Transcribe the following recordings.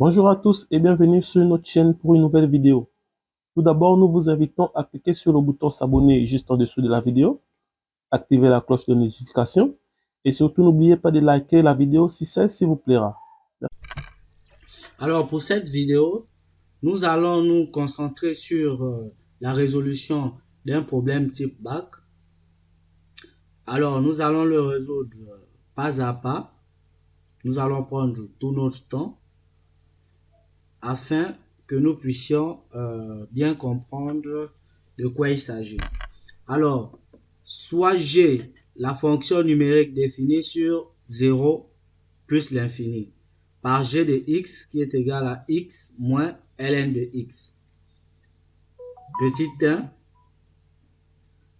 Bonjour à tous et bienvenue sur notre chaîne pour une nouvelle vidéo. Tout d'abord, nous vous invitons à cliquer sur le bouton s'abonner juste en dessous de la vidéo, activer la cloche de notification et surtout n'oubliez pas de liker la vidéo si celle-ci vous plaira. Alors pour cette vidéo, nous allons nous concentrer sur la résolution d'un problème type BAC. Alors nous allons le résoudre pas à pas. Nous allons prendre tout notre temps afin que nous puissions bien comprendre de quoi il s'agit. Alors, soit G, la fonction numérique définie sur 0 plus l'infini, par G de x qui est égal à x moins ln de x. Petit 1.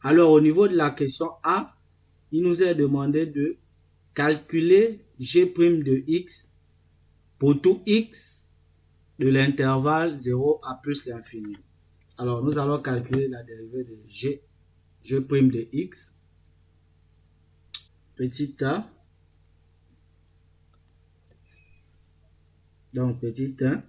Alors, au niveau de la question A, il nous est demandé de calculer G' de x pour tout x de l'intervalle 0 à plus l'infini. Alors, nous allons calculer la dérivée de G' de x. Petit a. Donc, petit 1.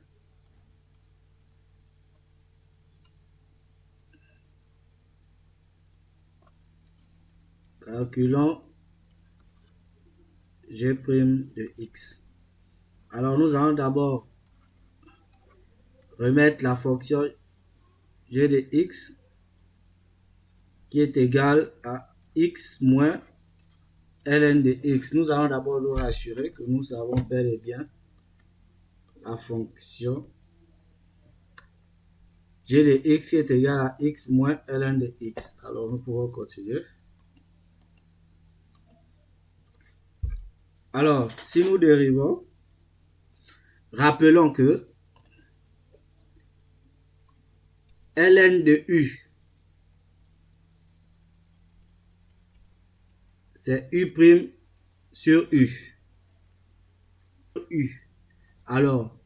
Calculons G' de x. Alors, nous allons d'abord remettre la fonction G de x qui est égale à x moins ln de x. Nous allons d'abord nous rassurer que nous avons bel et bien la fonction G de x qui est égale à x moins ln de x. Alors, nous pouvons continuer. Alors, si nous dérivons, rappelons que ln de u, c'est u' sur u. Alors,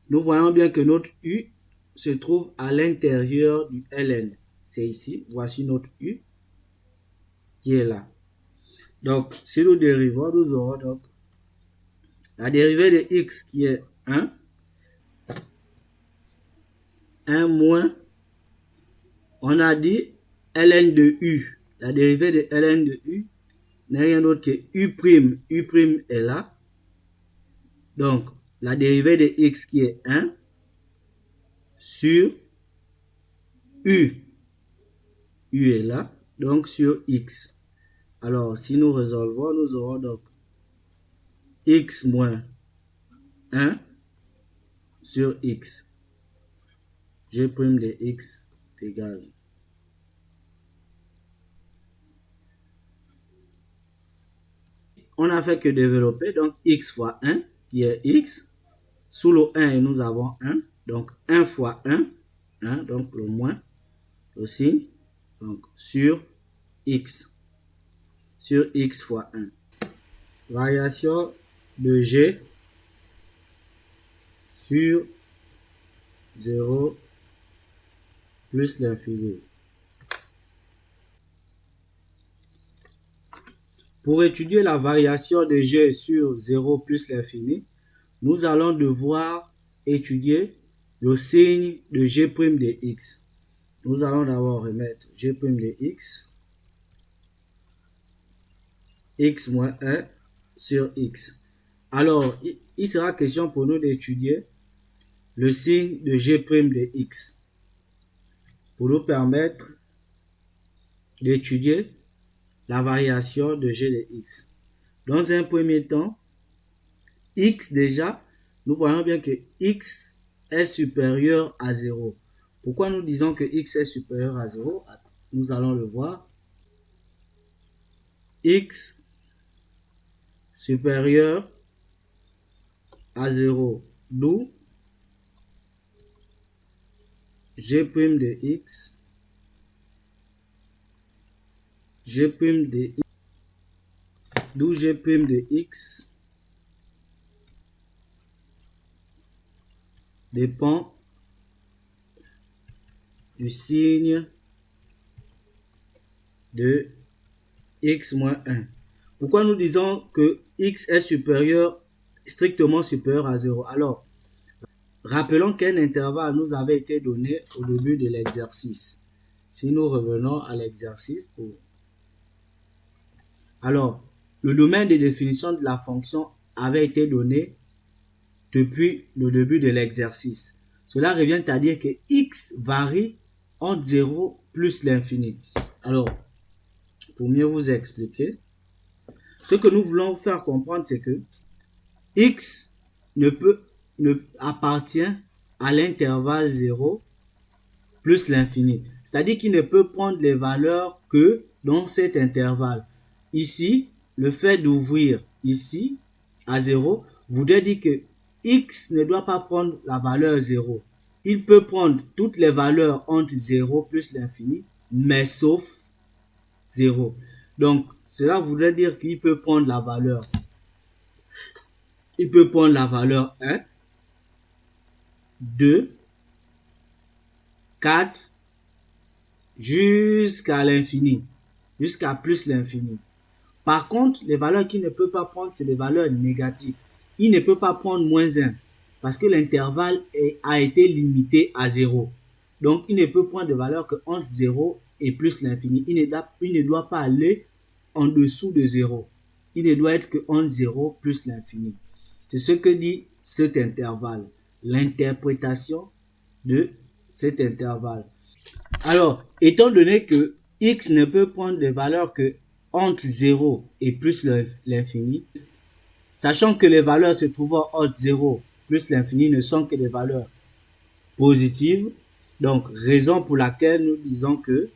nous voyons bien que notre u se trouve à l'intérieur du ln. C'est ici, voici notre u qui est là. Donc, si nous dérivons, nous aurons donc la dérivée de x qui est 1, 1 moins, on a dit ln de u. La dérivée de ln de u n'est rien d'autre que u'. U' est là. Donc, la dérivée de x qui est 1 sur u. U est là, donc sur x. Alors, si nous résolvons, nous aurons donc x moins 1 sur x. G' de x est égal. On n'a fait que développer, donc x fois 1, qui est x. Sous le 1, nous avons 1. Donc 1 fois 1, 1, donc le moins, le signe, donc sur x. Sur x fois 1. Variation de g sur 0 plus l'infini. Pour étudier la variation de g sur 0 plus l'infini, nous allons devoir étudier le signe de g' de x. Nous allons d'abord remettre g' de x moins 1 sur x. Alors, il sera question pour nous d'étudier le signe de g' de x pour nous permettre d'étudier la variation de g de x. Dans un premier temps, x déjà, nous voyons bien que x est supérieur à 0. Pourquoi nous disons que x est supérieur à 0? Nous allons le voir. X supérieur à 0, d'où g' de x, d'où g' de x dépend du signe de x moins 1. Pourquoi nous disons que x est supérieur, strictement supérieur à 0? Alors, rappelons quel intervalle nous avait été donné au début de l'exercice. Si nous revenons à l'exercice, alors, le domaine de définition de la fonction avait été donné depuis le début de l'exercice. Cela revient à dire que x varie entre 0 plus l'infini. Alors, pour mieux vous expliquer, ce que nous voulons vous faire comprendre, c'est que x ne appartient à l'intervalle 0 plus l'infini. C'est-à-dire qu'il ne peut prendre les valeurs que dans cet intervalle. Ici, le fait d'ouvrir ici à 0 voudrait dire que x ne doit pas prendre la valeur 0. Il peut prendre toutes les valeurs entre 0 plus l'infini, mais sauf 0. Donc, cela voudrait dire qu'il peut prendre la valeur. Il peut prendre la valeur 1, 2, 4, jusqu'à l'infini, jusqu'à plus l'infini. Par contre, les valeurs qu'il ne peut pas prendre, c'est des valeurs négatives. Il ne peut pas prendre moins 1 parce que l'intervalle a été limité à 0. Donc, il ne peut prendre de valeurs que entre 0 et plus l'infini. Il ne doit pas aller en dessous de 0. Il ne doit être que entre 0 plus l'infini. C'est ce que dit cet intervalle, l'interprétation de cet intervalle. Alors, étant donné que x ne peut prendre des valeurs que entre 0 et plus l'infini, sachant que les valeurs se trouvant entre 0 plus l'infini ne sont que des valeurs positives, donc raison pour laquelle nous disons que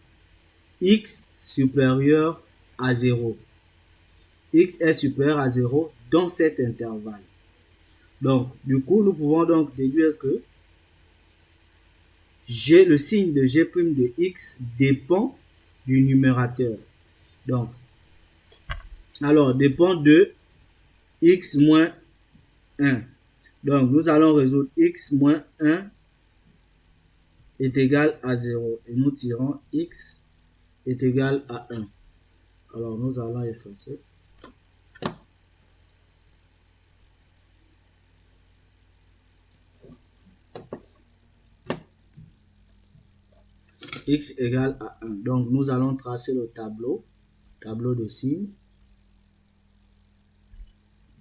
x supérieur à 0. X est supérieur à 0 dans cet intervalle. Donc, du coup, nous pouvons donc déduire que le signe de g' de x dépend du numérateur. Donc, alors, dépend de x moins 1. Donc, nous allons résoudre x moins 1 est égal à 0. Et nous tirons x est égal à 1. Alors, nous allons effacer. X égale à 1. Donc, nous allons tracer le tableau de signes.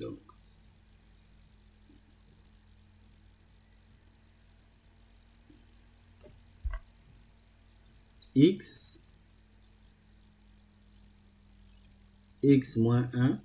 Donc, x moins 1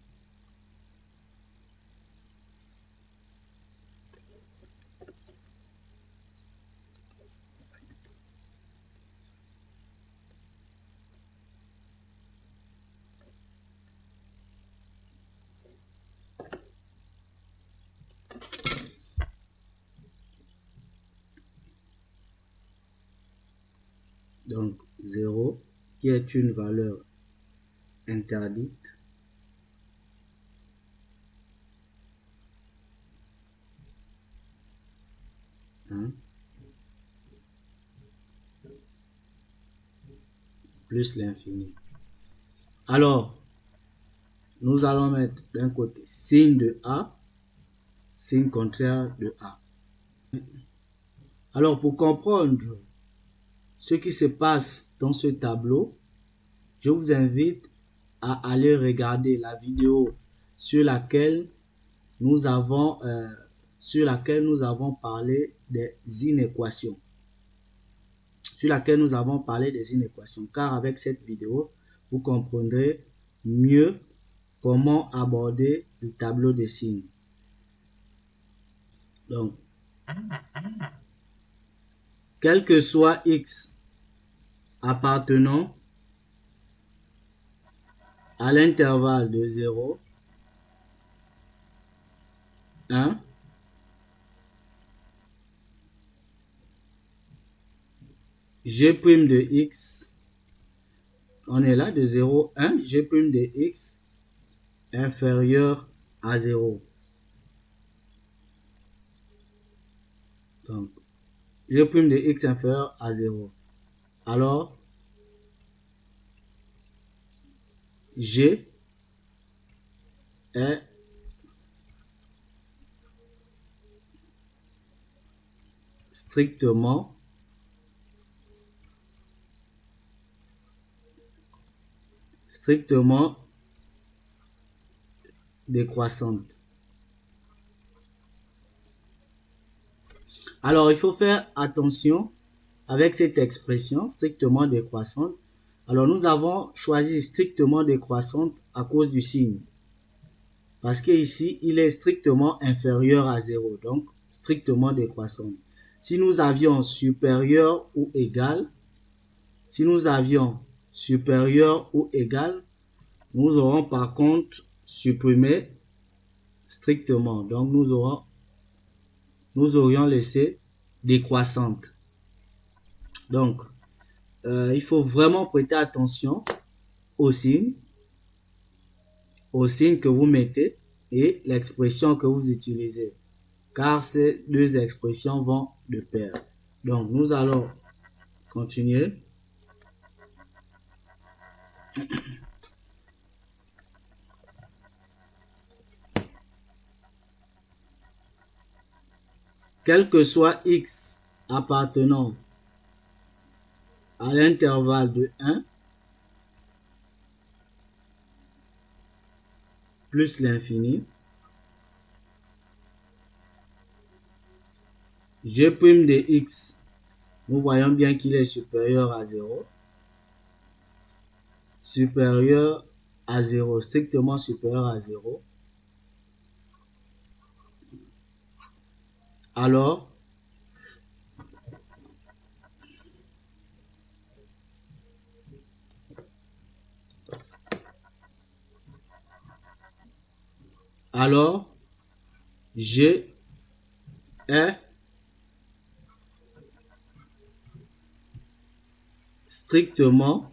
donc 0 qui est une valeur interdite. Plus l'infini. Alors, nous allons mettre d'un côté signe de A, signe contraire de A. Alors, pour comprendre ce qui se passe dans ce tableau, je vous invite à aller regarder la vidéo sur laquelle nous avons parlé des inéquations. Car avec cette vidéo, vous comprendrez mieux comment aborder le tableau des signes. Donc, quel que soit x appartenant à l'intervalle de 0, 1, g' de x, on est là, de 0, 1, g' de x inférieur à 0. Donc, g' de x inférieur à 0. Alors, g est strictement décroissante. Alors, il faut faire attention avec cette expression strictement décroissante. Alors, nous avons choisi strictement décroissante à cause du signe. Parce qu'ici, il est strictement inférieur à 0, donc strictement décroissante. Si nous avions supérieur ou égal, nous aurons par contre supprimé strictement. Donc, nous aurions laissé décroissante. Donc, il faut vraiment prêter attention aux signes que vous mettez et l'expression que vous utilisez, car ces deux expressions vont de pair. Donc, nous allons continuer. Quel que soit x appartenant à l'intervalle de 1 plus l'infini, g' de x, nous voyons bien qu'il est supérieur à 0. Supérieur à 0, strictement supérieur à 0. Alors, G est strictement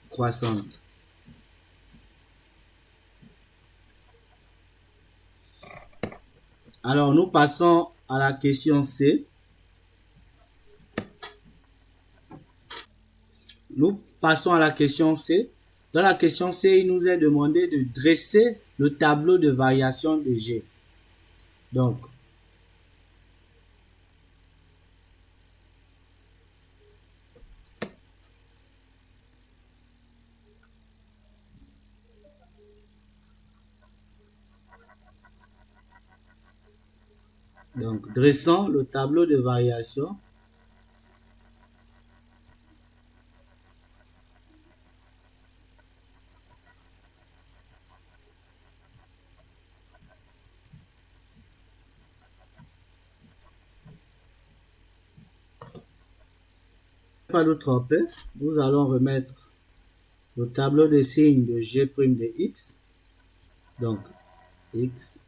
croissante. Alors, nous passons à la question C. Dans la question C, il nous est demandé de dresser le tableau de variation de G. Donc, dressons le tableau de variation pas de tromper, nous allons remettre le tableau de signes de G' de X. Donc, X.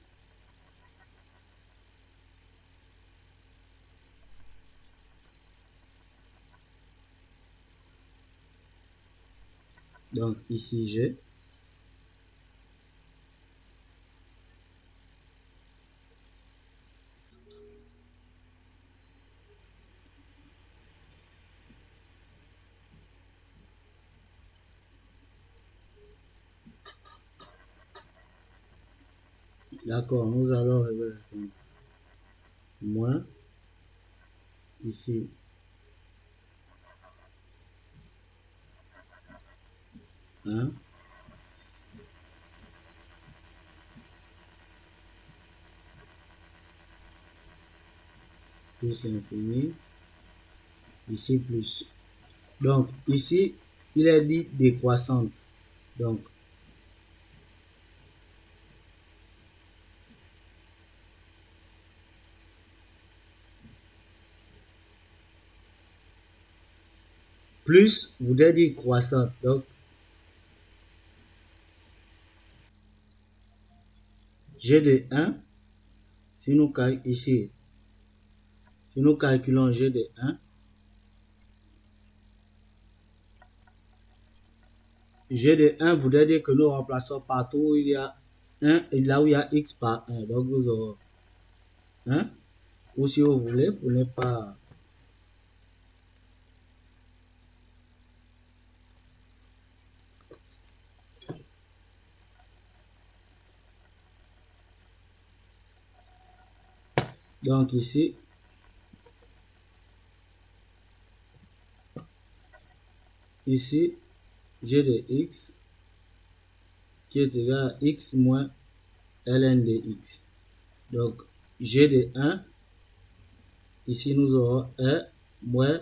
Donc, ici G. D'accord, nous allons remettre moins ici plus l'infini, ici plus. Donc ici il est dit décroissante. Donc plus voudrait dire croissante. Donc G de 1, si nous calculons G de 1, G de 1 voudrait dire que nous remplaçons partout où il y a 1 et là où il y a x par 1. Donc nous aurons 1, ou si vous voulez, pour ne pas... Donc ici, g de x qui est égal à x moins ln de x. Donc, g de 1, ici nous aurons 1 moins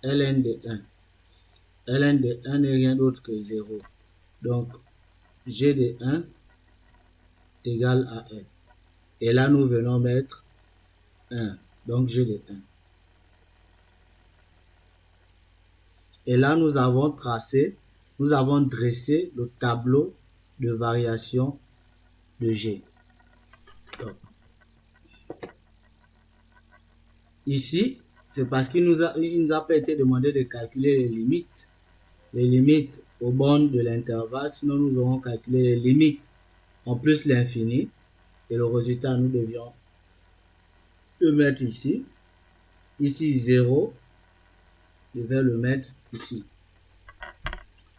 ln de 1. ln de 1 n'est rien d'autre que 0. Donc, g de 1 est égal à 1. Et là, nous venons mettre 1. Donc, g de 1. Et là, nous avons dressé le tableau de variation de g. Donc, ici, c'est parce qu'il nous a pas été demandé de calculer les limites aux bornes de l'intervalle, sinon nous aurons calculé les limites en plus l'infini, et le résultat, nous devions le mettre ici. Ici, 0, je vais le mettre ici.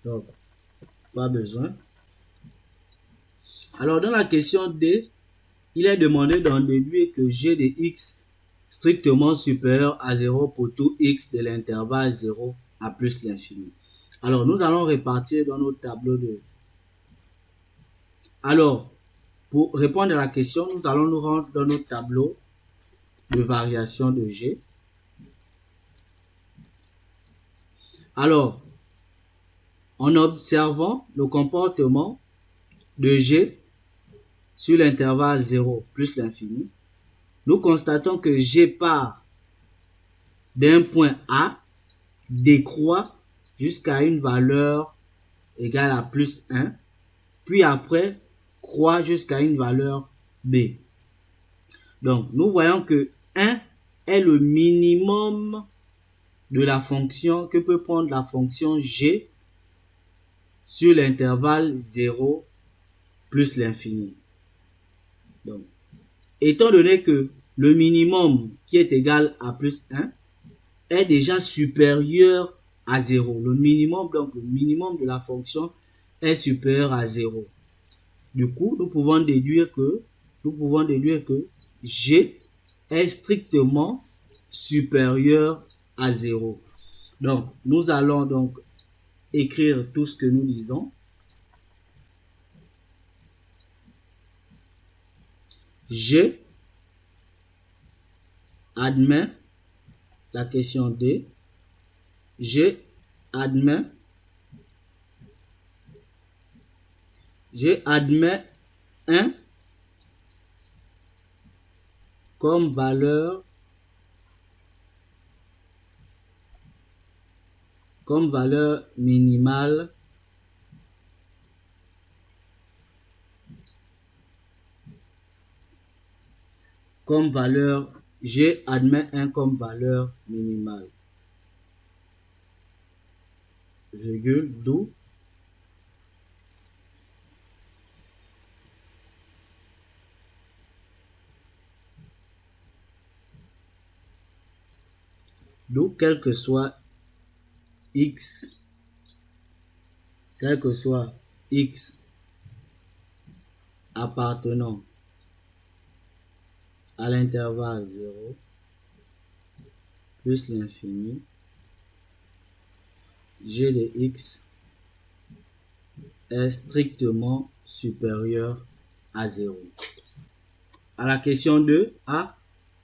Donc, pas besoin. Alors, dans la question D, il est demandé d'en déduire que g de x strictement supérieur à 0 pour tout x de l'intervalle 0 à plus l'infini. Alors, nous allons répartir dans notre tableau de... Alors, pour répondre à la question, nous allons nous rendre dans notre tableau de variation de g. Alors, en observant le comportement de g sur l'intervalle 0 plus l'infini, nous constatons que g part d'un point A, décroît jusqu'à une valeur égale à plus 1, puis après croît jusqu'à une valeur B. Donc, nous voyons que 1 est le minimum de la fonction que peut prendre la fonction g sur l'intervalle 0 plus l'infini. Donc, étant donné que le minimum qui est égal à plus 1 est déjà supérieur à 0. Le minimum de la fonction est supérieur à 0. Du coup, nous pouvons déduire que g est strictement supérieur à 0. Donc, nous allons donc écrire tout ce que nous disons. G admet la question D. G admet 1 comme valeur minimale G admet 1 comme valeur minimale. Virgule, d'où quel que soit x appartenant à l'intervalle 0 plus l'infini, g de x est strictement supérieur à 0. À la question 2, A,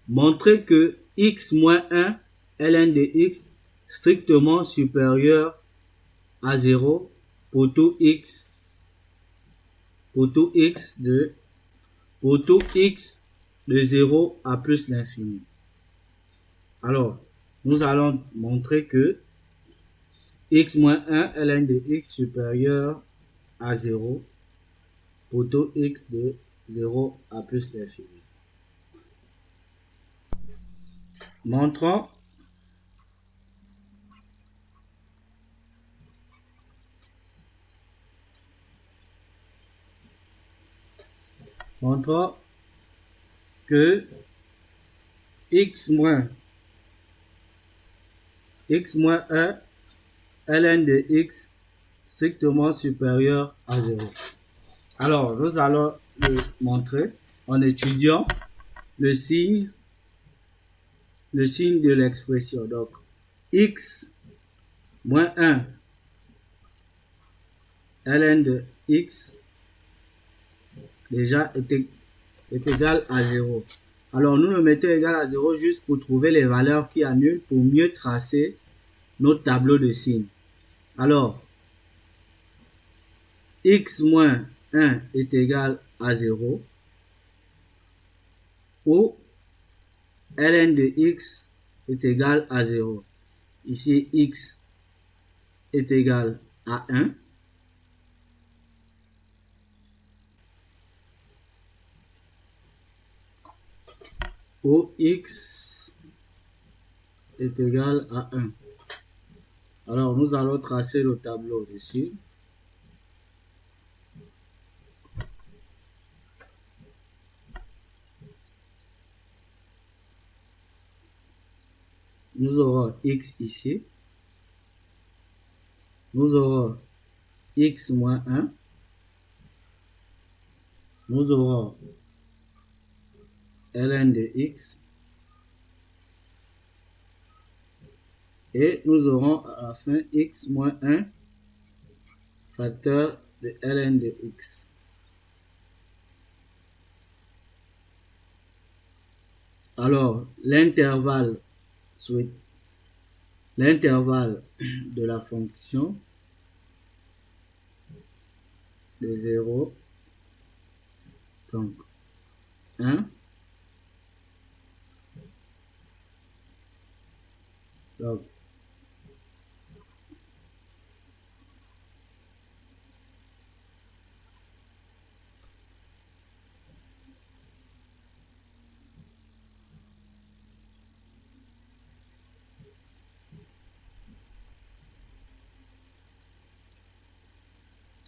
montrer que x moins 1 ln de x strictement supérieur à 0 pour tout x de 0 à plus l'infini. Alors, nous allons montrer que x moins 1 ln de x supérieur à 0 pour tout x de 0 à plus l'infini. Montrons que x moins 1 ln de x strictement supérieur à 0. Alors, nous allons le montrer en étudiant le signe de l'expression. Donc, x moins 1 ln de x déjà est égal à 0. Alors, nous le mettons égal à 0 juste pour trouver les valeurs qui annulent pour mieux tracer notre tableau de signes. Alors, x moins 1 est égal à 0 ou ln de x est égal à 0. Ici, x est égal à 1. Où x est égal à 1. Alors, nous allons tracer le tableau ici. Nous aurons x ici. Nous aurons x moins 1. Nous aurons ln de x. Et nous aurons à la fin x moins 1 facteur de ln de x. Alors, l'intervalle de la fonction de 0, donc 1, donc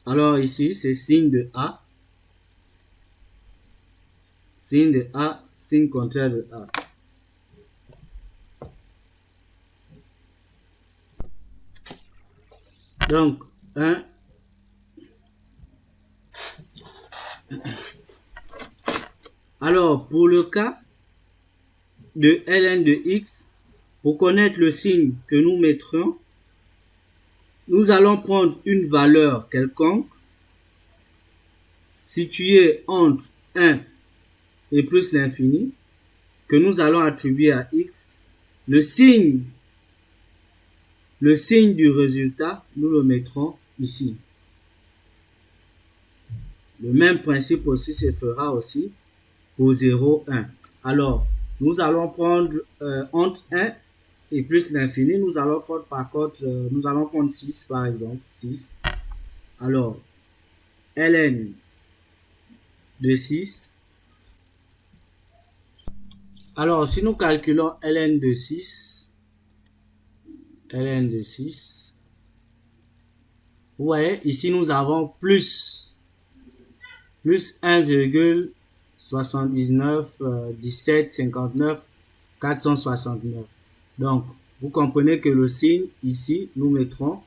alors ici, c'est signe de A. Signe de A, signe contraire de A. Donc, 1. Alors, pour le cas de ln de x, pour connaître le signe que nous mettrons, nous allons prendre une valeur quelconque située entre 1 et plus l'infini que nous allons attribuer à x. Le signe du résultat, nous le mettrons ici. Le même principe aussi se fera aussi pour 0, 1. Alors, nous allons prendre entre 1 et plus l'infini, nous allons prendre par contre, nous allons prendre 6 par exemple, 6. Alors, ln de 6. Alors, si nous calculons ln de 6, vous voyez, ici nous avons plus 1,79 17 59 469. Donc, vous comprenez que le signe ici, nous mettrons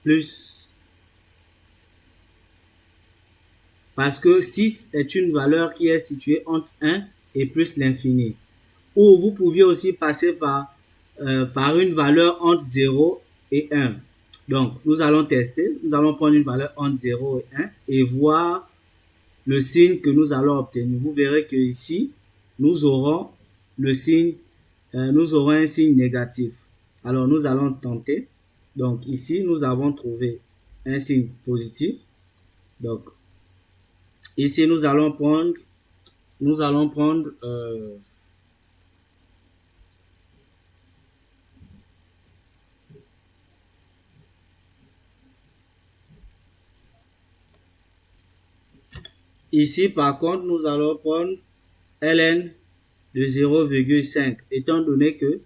plus. Parce que 6 est une valeur qui est située entre 1 et plus l'infini. Ou vous pouviez aussi passer par une valeur entre 0 et 1. Donc, nous allons tester. Nous allons prendre une valeur entre 0 et 1 et voir le signe que nous allons obtenir. Vous verrez que ici, nous aurons un signe négatif. Alors, nous allons tenter. Donc, ici, nous avons trouvé un signe positif. Donc, ici, nous allons prendre ici, par contre, nous allons prendre ln de 0,5, étant donné que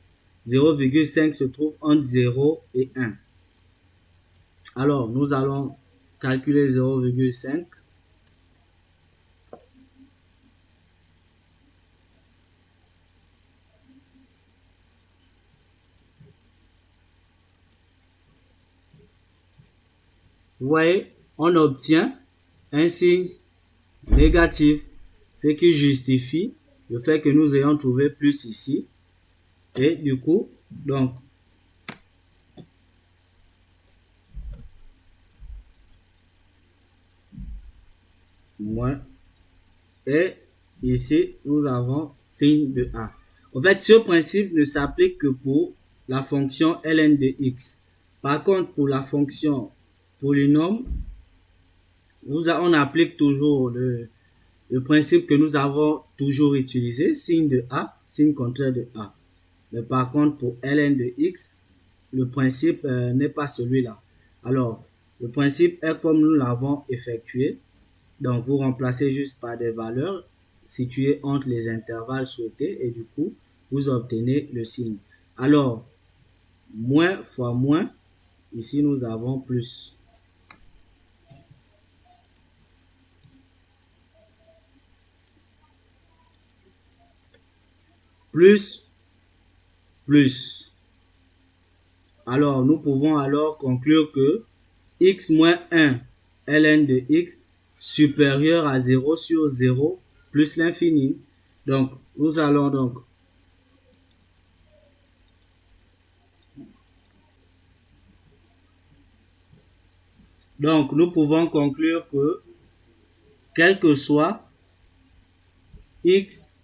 0,5 se trouve entre 0 et 1. Alors, nous allons calculer 0,5. Vous voyez, on obtient un signe négatif, ce qui justifie le fait que nous ayons trouvé plus ici. Et du coup, donc, moins. Et ici, nous avons signe de A. En fait, ce principe ne s'applique que pour la fonction ln de x. Par contre, pour la fonction polynôme, on applique toujours le principe que nous avons toujours utilisé, signe de A, signe contraire de A. Mais par contre, pour ln de x, le principe n'est pas celui-là. Alors, le principe est comme nous l'avons effectué. Donc, vous remplacez juste par des valeurs situées entre les intervalles souhaités et du coup, vous obtenez le signe. Alors, moins fois moins, ici nous avons plus. Plus, plus. Alors, nous pouvons alors conclure que x moins 1 ln de x supérieur à 0 sur 0 plus l'infini. Donc, nous allons donc, nous pouvons conclure que quel que soit x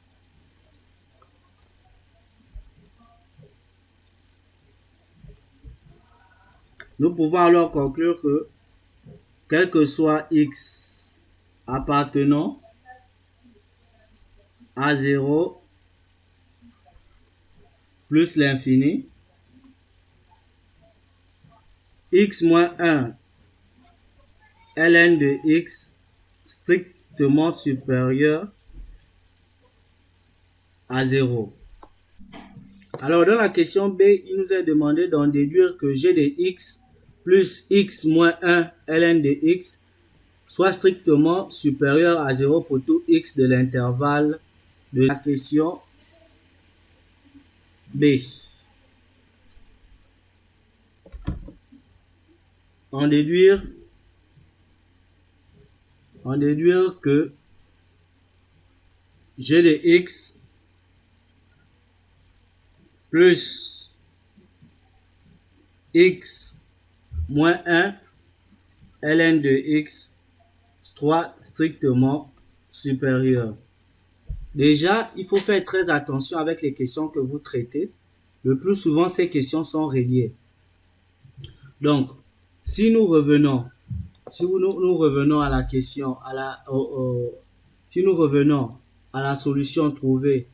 nous pouvons alors conclure que quel que soit x appartenant à 0 plus l'infini, x moins 1 ln de x strictement supérieur à 0. Alors, dans la question B, il nous est demandé d'en déduire que g de x plus x moins 1 ln de x soit strictement supérieur à 0 pour tout x de l'intervalle de la question B. En déduire que g de x plus x moins 1 ln de x soit strictement supérieur. Déjà, il faut faire très attention avec les questions que vous traitez. Le plus souvent, ces questions sont reliées. Donc, si nous revenons à la question, si nous revenons à la solution trouvée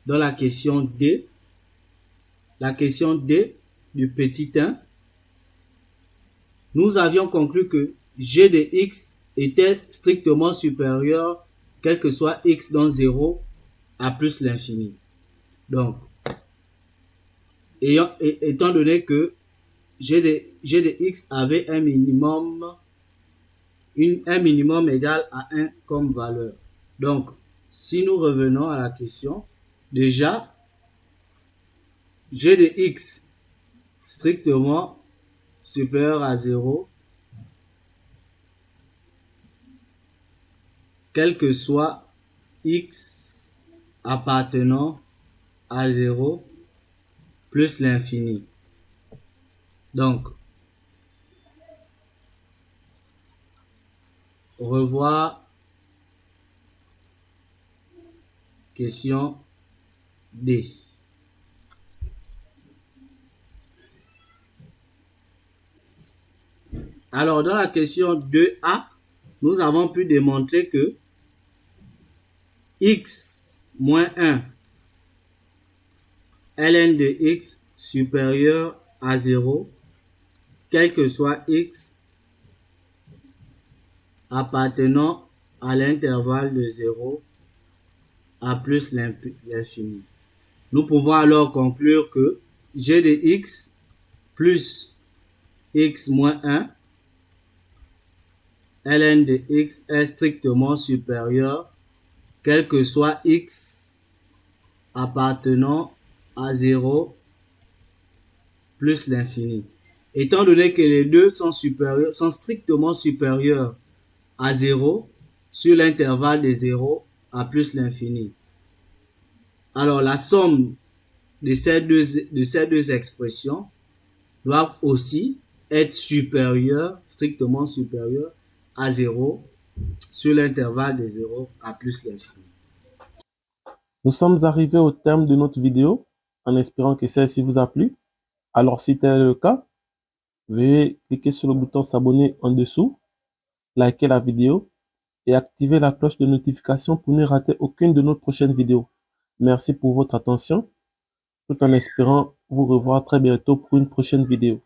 dans la question D du petit 1, nous avions conclu que g de x était strictement supérieur, quel que soit x dans 0 à plus l'infini. Donc, étant donné que g de x avait un minimum égal à 1 comme valeur. Donc, si nous revenons à la question, déjà, g de x strictement supérieur à 0, quel que soit x appartenant à 0 plus l'infini. Donc, revoir question D. Alors, dans la question 2A, nous avons pu démontrer que x moins 1 ln de x supérieur à 0, quel que soit x appartenant à l'intervalle de 0 à plus l'infini. Nous pouvons alors conclure que g de x plus x moins 1 ln de x est strictement supérieur, quel que soit x appartenant à 0 plus l'infini. Étant donné que les deux sont strictement supérieurs à 0 sur l'intervalle de 0 à plus l'infini. Alors, la somme de ces deux expressions doit aussi être supérieure, strictement supérieure à 0 sur l'intervalle de 0 à plus l'infini. Nous sommes arrivés au terme de notre vidéo en espérant que celle-ci vous a plu. Alors, si tel est le cas, veuillez cliquer sur le bouton s'abonner en dessous, liker la vidéo et activer la cloche de notification pour ne rater aucune de nos prochaines vidéos. Merci pour votre attention, tout en espérant vous revoir très bientôt pour une prochaine vidéo.